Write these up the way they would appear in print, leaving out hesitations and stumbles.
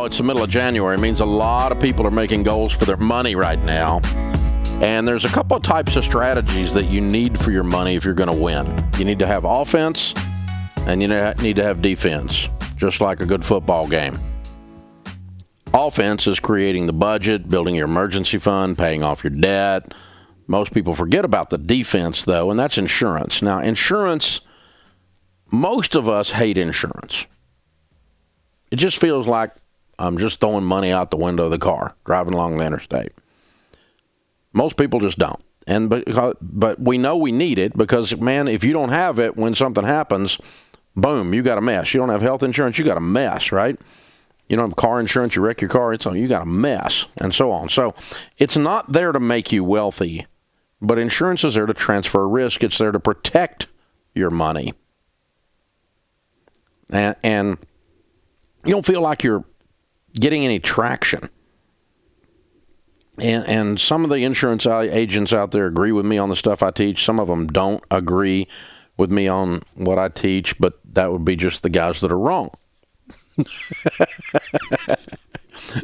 Well, it's the middle of January. It means a lot of people are making goals for their money right now. And there's a couple of types of strategies that you need for your money if you're going to win. You need to have offense, and you need to have defense, just like a good football game. Offense is creating the budget, building your emergency fund, paying off your debt. Most people forget about the defense, though, and that's insurance. Now, insurance, most of us hate insurance. It just feels like I'm just throwing money out the window of the car, driving along the interstate. Most people just don't. But we know we need it because, man, if you don't have it, when something happens, boom, you got a mess. You don't have health insurance, you got a mess, right? You don't have car insurance, you wreck your car, you got a mess, and so on. So it's not there to make you wealthy, but insurance is there to transfer risk. It's there to protect your money. And you don't feel like you're getting any traction. And some of the insurance agents out there agree with me on the stuff I teach. Some of them don't agree with me on what I teach, but that would be just the guys that are wrong.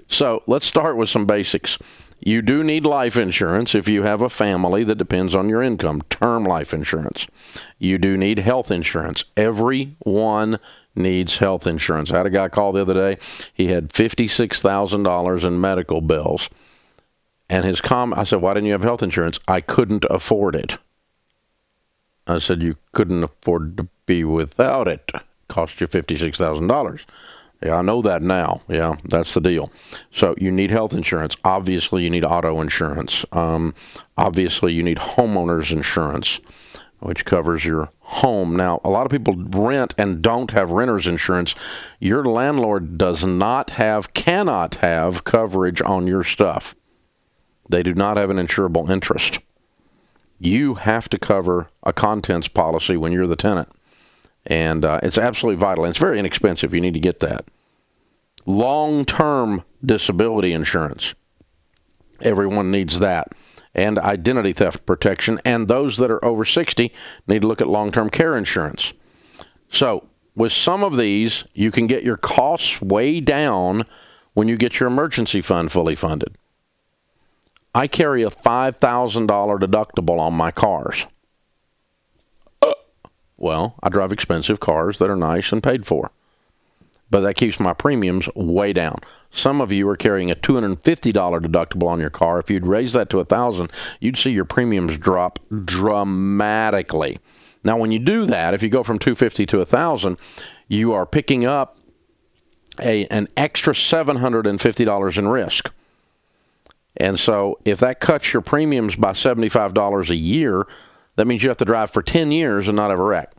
So let's start with some basics. You do need life insurance if you have a family that depends on your income, term life insurance. You do need health insurance. Everyone needs health insurance. I had a guy call the other day. He had $56,000 in medical bills. And his I said, why didn't you have health insurance? I couldn't afford it. I said, you couldn't afford to be without it. Cost you $56,000. Yeah, I know that now. Yeah, that's the deal. So you need health insurance. Obviously, you need auto insurance. Obviously, you need homeowners insurance, which covers your home. Now, a lot of people rent and don't have renter's insurance. Your landlord cannot have coverage on your stuff. They do not have an insurable interest. You have to cover a contents policy when you're the tenant. And it's absolutely vital. And it's very inexpensive. You need to get that. Long-term disability insurance. Everyone needs that. And identity theft protection. And those that are over 60 need to look at long-term care insurance. So with some of these, you can get your costs way down when you get your emergency fund fully funded. I carry a $5,000 deductible on my cars. Well, I drive expensive cars that are nice and paid for. But that keeps my premiums way down. Some of you are carrying a $250 deductible on your car. If you'd raise that to $1,000, you'd see your premiums drop dramatically. Now, when you do that, if you go from $250 to $1,000, you are picking up an extra $750 in risk. And so if that cuts your premiums by $75 a year, that means you have to drive for 10 years and not have a wreck.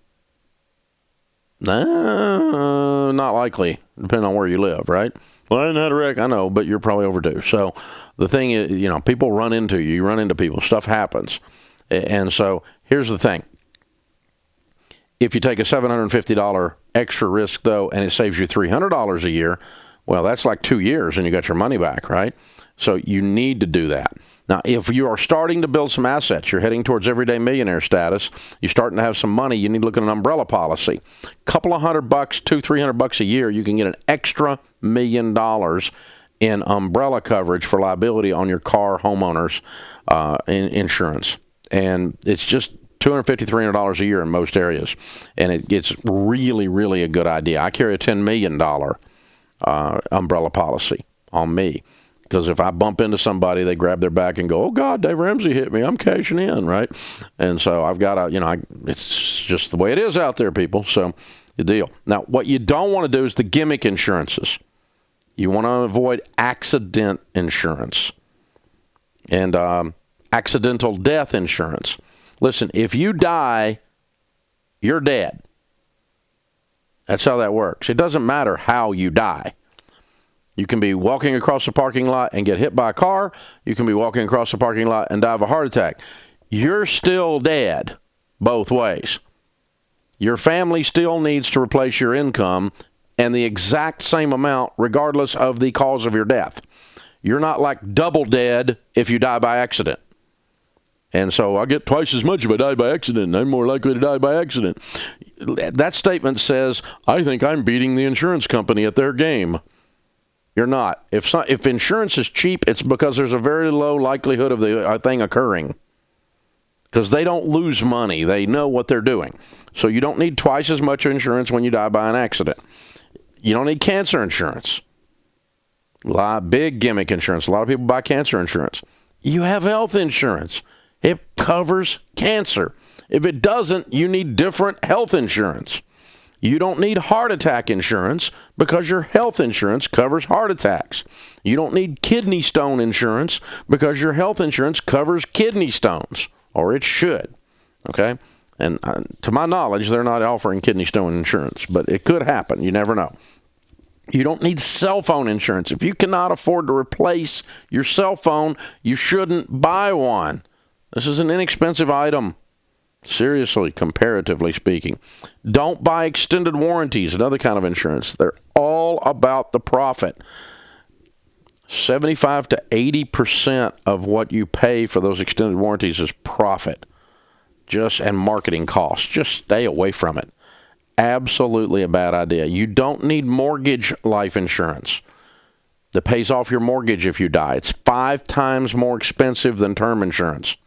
Not likely, depending on where you live, right? Well, I didn't have a wreck, I know, but you're probably overdue. So the thing is, people run into you. You run into people. Stuff happens. And so here's the thing. If you take a $750 extra risk, though, and it saves you $300 a year, well, that's like 2 years and you got your money back, right? So you need to do that. Now, if you are starting to build some assets, you're heading towards everyday millionaire status, you're starting to have some money, you need to look at an umbrella policy. A couple of $100, $200-$300 a year, you can get an extra $1 million in umbrella coverage for liability on your car homeowners insurance. And it's just $250, $300 a year in most areas. And it's really, really a good idea. I carry a $10 million umbrella policy on me. Because if I bump into somebody, they grab their back and go, oh, God, Dave Ramsey hit me. I'm cashing in, right? And so I've got to, it's just the way it is out there, people. So the deal. Now, what you don't want to do is the gimmick insurances. You want to avoid accident insurance and accidental death insurance. Listen, if you die, you're dead. That's how that works. It doesn't matter how you die. You can be walking across the parking lot and get hit by a car. You can be walking across the parking lot and die of a heart attack. You're still dead both ways. Your family still needs to replace your income and the exact same amount regardless of the cause of your death. You're not like double dead if you die by accident. And so I get twice as much if I die by accident. I'm more likely to die by accident. That statement says, I think I'm beating the insurance company at their game. You're not. If insurance is cheap, it's because there's a very low likelihood of the thing occurring. Because they don't lose money. They know what they're doing. So you don't need twice as much insurance when you die by an accident. You don't need cancer insurance. Big gimmick insurance. A lot of people buy cancer insurance. You have health insurance. It covers cancer. If it doesn't, you need different health insurance. You don't need heart attack insurance because your health insurance covers heart attacks. You don't need kidney stone insurance because your health insurance covers kidney stones, or it should. Okay? And to my knowledge, they're not offering kidney stone insurance, but it could happen. You never know. You don't need cell phone insurance. If you cannot afford to replace your cell phone, you shouldn't buy one. This is an inexpensive item. Seriously, comparatively speaking. Don't buy extended warranties, another kind of insurance. They're all about the profit. 75 to 80% of what you pay for those extended warranties is profit. And marketing costs. Just stay away from it. Absolutely a bad idea. You don't need mortgage life insurance that pays off your mortgage if you die. It's 5 times more expensive than term insurance.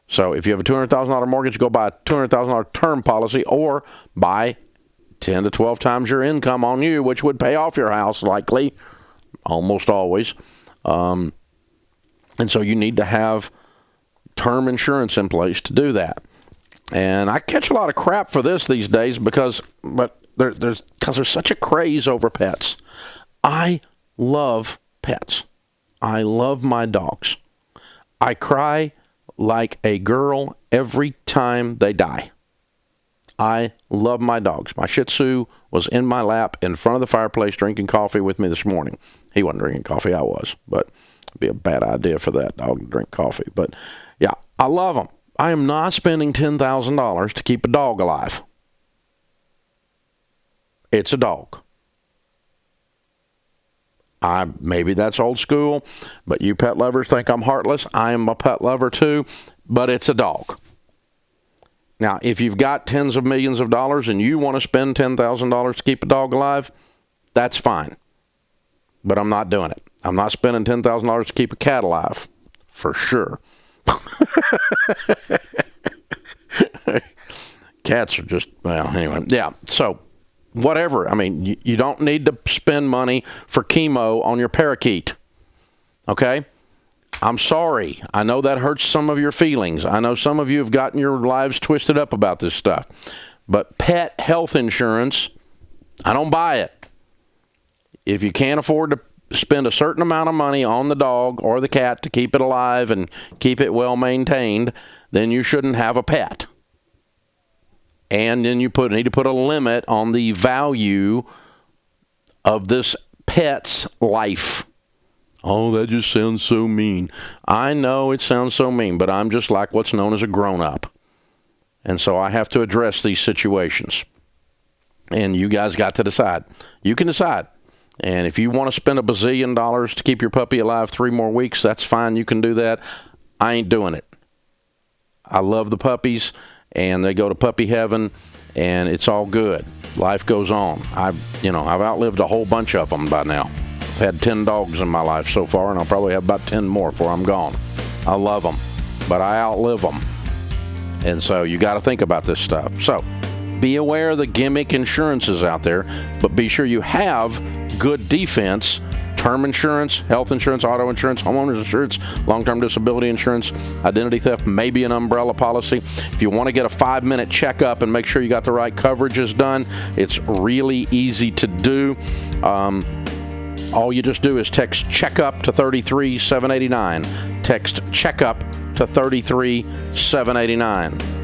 So if you have a $200,000 mortgage, go buy a $200,000 term policy or buy 10 to 12 times your income on you, which would pay off your house likely, almost always. And so you need to have term insurance in place to do that. And I catch a lot of crap for this these days because there's such a craze over pets. I love pets. I love my dogs. I cry like a girl every time they die. I love my dogs. My Shih Tzu was in my lap in front of the fireplace drinking coffee with me this morning. He wasn't drinking coffee, I was, but it'd be a bad idea for that dog to drink coffee. But yeah, I love them. I am not spending $10,000 to keep a dog alive. It's a dog. Maybe that's old school, but you pet lovers think I'm heartless. I am a pet lover too, but it's a dog. Now, if you've got tens of millions of dollars and you want to spend $10,000 to keep a dog alive, that's fine. But I'm not doing it. I'm not spending $10,000 to keep a cat alive, for sure. Cats are just, well, anyway. Yeah, so whatever. I mean, you don't need to spend money for chemo on your parakeet. Okay? I'm sorry. I know that hurts some of your feelings. I know some of you have gotten your lives twisted up about this stuff. But pet health insurance, I don't buy it. If you can't afford to spend a certain amount of money on the dog or the cat to keep it alive and keep it well maintained, then you shouldn't have a pet. And then you need to put a limit on the value of this pet's life. Oh, that just sounds so mean. I know it sounds so mean, but I'm just like what's known as a grown-up. And so I have to address these situations. And you guys got to decide. You can decide. And if you want to spend $1 bazillion to keep your puppy alive 3 more weeks, that's fine. You can do that. I ain't doing it. I love the puppies, and they go to puppy heaven, and it's all good. Life goes on. I've outlived a whole bunch of them by now. I've had 10 dogs in my life so far, and I'll probably have about 10 more before I'm gone. I love them, but I outlive them. And so you got to think about this stuff. So be aware of the gimmick insurances out there, but be sure you have good defense, term insurance, health insurance, auto insurance, homeowners insurance, long-term disability insurance, identity theft, maybe an umbrella policy. If you want to get a 5-minute checkup and make sure you got the right coverages done, it's really easy to do. All you just do is text checkup to 33789. Text checkup to 33789.